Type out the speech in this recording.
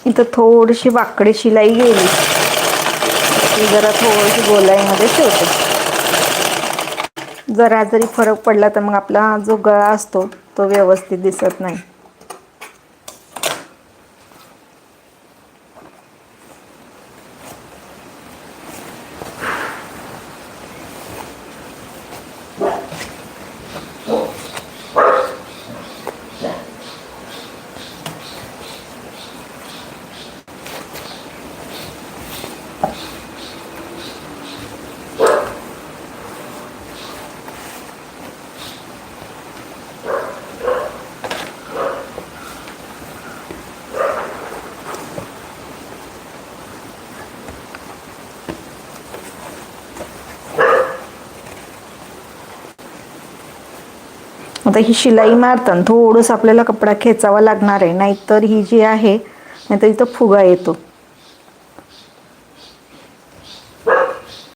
इथं थोडीशी वाकडी शिलाई गेली की जरा थोडीशी गोलाईमध्ये ठेवते. जरा जरी फरक पडला तर मग आपला जो गळा असतो तो व्यवस्थित दिसत नाही. आता ही शिलाई मारताना थोडंसं आपल्याला कपडा खेचावा लागणार आहे, नाहीतर ही जी आहे नाहीतर इथं फुगा येतो.